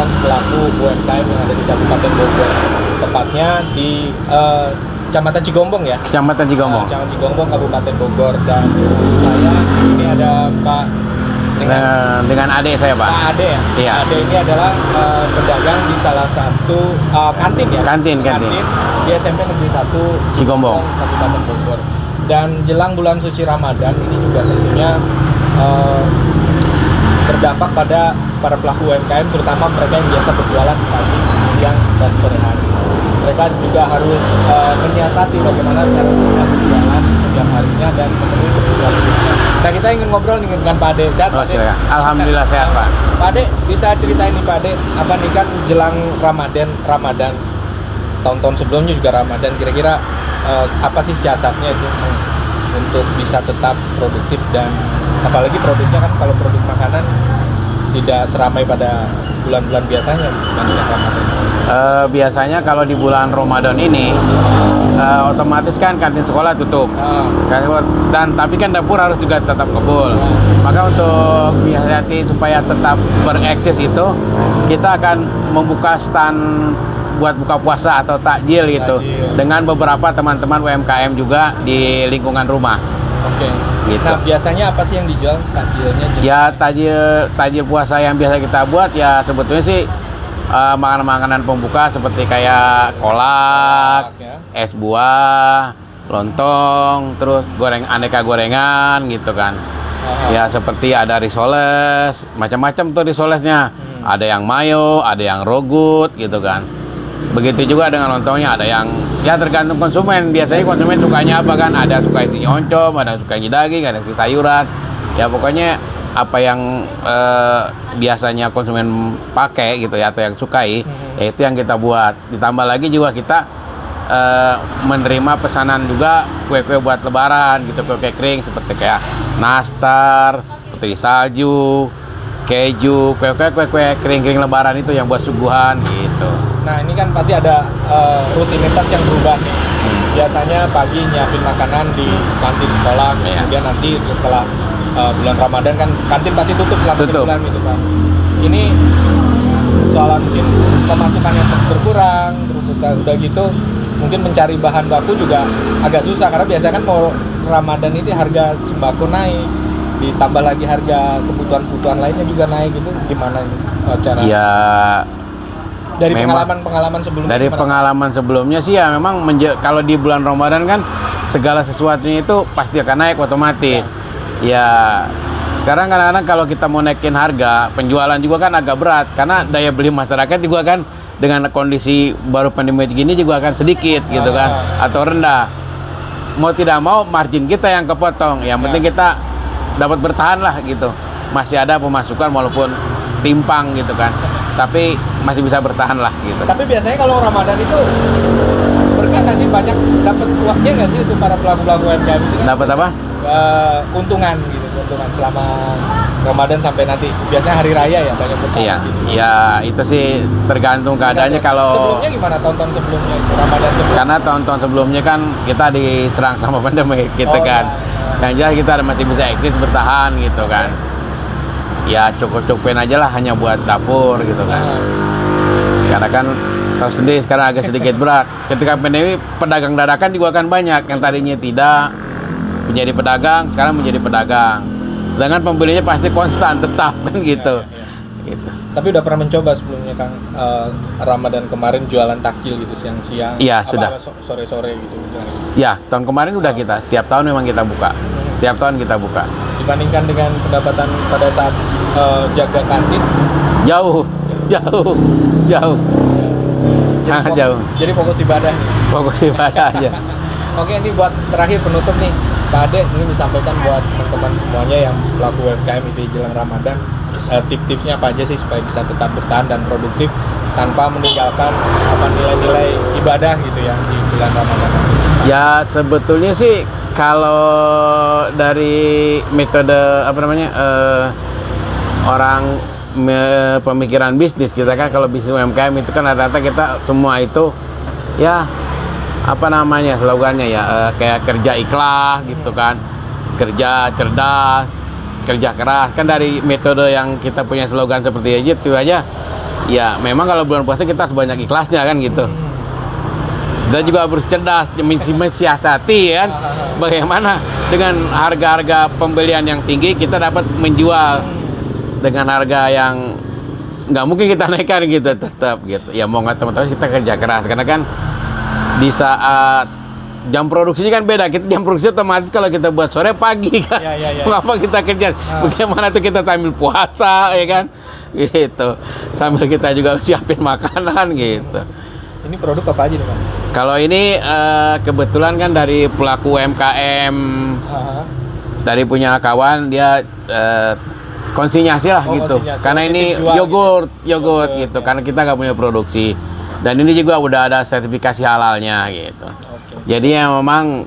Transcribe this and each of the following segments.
dengan pelaku UMKM yang ada di Kabupaten Bogor. Tepatnya di Kecamatan Cigombong ya. Kecamatan Cigombong. Kecamatan Cigombong, Kabupaten Bogor. Dan saya ini ada Pak dengan adik saya, Pak. Pak Ade ya. Iya. Ade ini adalah pedagang di salah satu kantin ya. Kantin. Di SMP Negeri 1 Cigombong, Kabupaten Bogor. Dan jelang bulan suci Ramadan ini juga tentunya berdampak pada para pelaku UMKM, terutama mereka yang biasa berjualan pagi, siang, dan sore hari. Mereka juga harus menyiasati bagaimana cara mereka berjualan setiap harinya dan memenuhi kebutuhan hidupnya. Nah, kita ingin ngobrol nih dengan Pak Ade. Sehat, Pak Ade? Alhamdulillah sehat, Pak. Pak Ade, bisa ceritain nih Pak Ade, apa nih kan jelang Ramadan, tahun-tahun sebelumnya juga Ramadan, kira-kira apa sih siasatnya itu untuk bisa tetap produktif, dan apalagi produknya kan kalau produk makanan tidak seramai pada bulan-bulan biasanya dibandingkan Ramadan. Biasanya kalau di bulan Ramadan ini otomatis kan kantin sekolah tutup. Dan tapi kan dapur harus juga tetap ngebul. Maka untuk menyiasati supaya tetap bereksis itu, kita akan membuka stand buat buka puasa atau takjil gitu dengan beberapa teman-teman UMKM juga di lingkungan rumah. Oke. Gitu. Nah, biasanya apa sih yang dijual takjilnya? Ya takjil puasa yang biasa kita buat ya sebetulnya sih makanan-makanan pembuka seperti kayak kolak, ya. es buah, lontong, terus aneka gorengan gitu kan. Ya seperti ada risoles, macam-macam tuh risolesnya. Ada yang mayo, ada yang rogut gitu kan. Begitu juga dengan lontongnya, ada yang ya tergantung konsumen. Biasanya konsumen sukanya apa kan? Ada suka isinya oncom, ada suka daging, ada isi sayuran. Ya pokoknya apa yang biasanya konsumen pakai gitu ya, atau yang sukai, ya itu yang kita buat. Ditambah lagi juga kita menerima pesanan juga kue-kue buat lebaran gitu, kue kering seperti kayak nastar, putri salju, keju, kue kering lebaran itu yang buat suguhan gitu. Nah, ini kan pasti ada rutinitas yang berubah nih. Biasanya pagi nyiapin makanan di kantin sekolah, kemudian nanti setelah bulan Ramadan kan kantin pasti tutup selama sebulan gitu kan. Ini soal mungkin pemasukan yang berkurang, terus udah gitu mungkin mencari bahan baku juga agak susah, karena biasanya kan mau Ramadan itu harga sembako naik, ditambah lagi harga kebutuhan lainnya juga naik gitu. Gimana ini cara? Ya dari pengalaman sebelumnya. Dari pengalaman sebelumnya sih ya memang kalau di bulan Ramadan kan segala sesuatunya itu pasti akan naik otomatis. Ya sekarang kadang-kadang kalau kita mau naikin harga, penjualan juga kan agak berat karena daya beli masyarakat juga kan dengan kondisi baru pandemi gini juga akan sedikit gitu kan, atau rendah. Mau tidak mau margin kita yang kepotong. Yang penting kita dapat bertahan lah gitu. Masih ada pemasukan walaupun timpang gitu kan, tapi masih bisa bertahan lah gitu. Tapi biasanya kalau Ramadan itu berkah nggak sih, banyak dapat uangnya nggak sih itu para pelaku UMKM itu kan? Dapat apa? Keuntungan gitu, keuntungan selama Ramadan sampai nanti. Biasanya hari raya ya banyak berkah. Iya, gitu. ya itu sih tergantung keadaannya. Kalau sebelumnya gimana tahun-tahun sebelumnya itu, Ramadan sebelumnya? Karena tahun-tahun sebelumnya kan kita diserang sama pandemi gitu kan. Yang jelas kita masih bisa eksis bertahan gitu kan. Ya cukup-cukupin aja lah hanya buat dapur gitu kan. Karena kan tahu sendiri sekarang agak sedikit berat. Ketika pandemi pedagang dadakan juga akan banyak, yang tadinya tidak menjadi pedagang sekarang menjadi pedagang. Sedangkan pembelinya pasti konstan tetap kan gitu. Gitu. Tapi udah pernah mencoba sebelumnya Kang, Ramadan kemarin jualan takjil gitu siang-siang? Iya sudah. Sore-sore gitu? Ya tahun kemarin udah kita. Tiap tahun memang kita buka. Tiap tahun kita buka. Dibandingkan dengan pendapatan pada saat jaga kantin? Jauh. Sangat jauh. Jadi fokus ibadah. Fokus ibadah aja. Oke, ini buat terakhir penutup nih, Pak Ade, ini disampaikan buat teman-teman semuanya yang pelaku UMKM di jelang Ramadan, tip-tipsnya apa aja sih supaya bisa tetap bertahan dan produktif tanpa meninggalkan nilai-nilai ibadah gitu ya di bulan Ramadan. Ya sebetulnya sih kalau dari metode orang pemikiran bisnis kita kan, kalau bisnis UMKM itu kan rata-rata kita semua itu ya slogannya ya kayak kerja ikhlas gitu kan, kerja cerdas, kerja keras kan. Dari metode yang kita punya slogan seperti itu aja Ya memang kalau bulan puasa kita harus banyak ikhlasnya kan gitu. Kita juga harus cerdas mensiasati kan. Bagaimana dengan harga-harga pembelian yang tinggi kita dapat menjual dengan harga yang nggak mungkin kita naikkan gitu tetap gitu. Ya mau nggak teman-teman kita kerja keras karena kan di saat jam produksinya kan beda. Kita jam produksi otomatis kalau kita buat sore pagi kan. Mengapa kita kerja? Bagaimana tuh kita sambil puasa ya kan? Gitu. Sambil kita juga siapin makanan gitu. Ini produk apa aja nih, Bang? Kalau ini kebetulan kan dari pelaku UMKM, dari punya kawan dia konsinyasi lah gitu. Konsinyasi. Karena ini yogurt gitu. Karena kita nggak punya produksi. Dan ini juga udah ada sertifikasi halalnya gitu. Jadi ya memang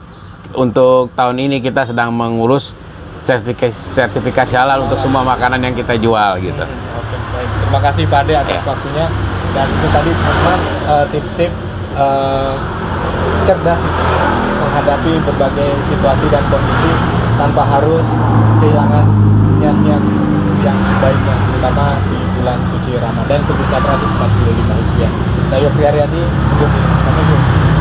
untuk tahun ini kita sedang mengurus sertifikasi halal untuk semua makanan yang kita jual gitu. Oke, baik. Terima kasih Pak Ade atas waktunya. Dan itu tadi teman-teman tips-tips cerdas itu menghadapi berbagai situasi dan kondisi tanpa harus kehilangan niat-niat yang baiknya, terutama di bulan suci Ramadan 1445 Hijriah. Saya Yofri Haryadi, sampai jumpa.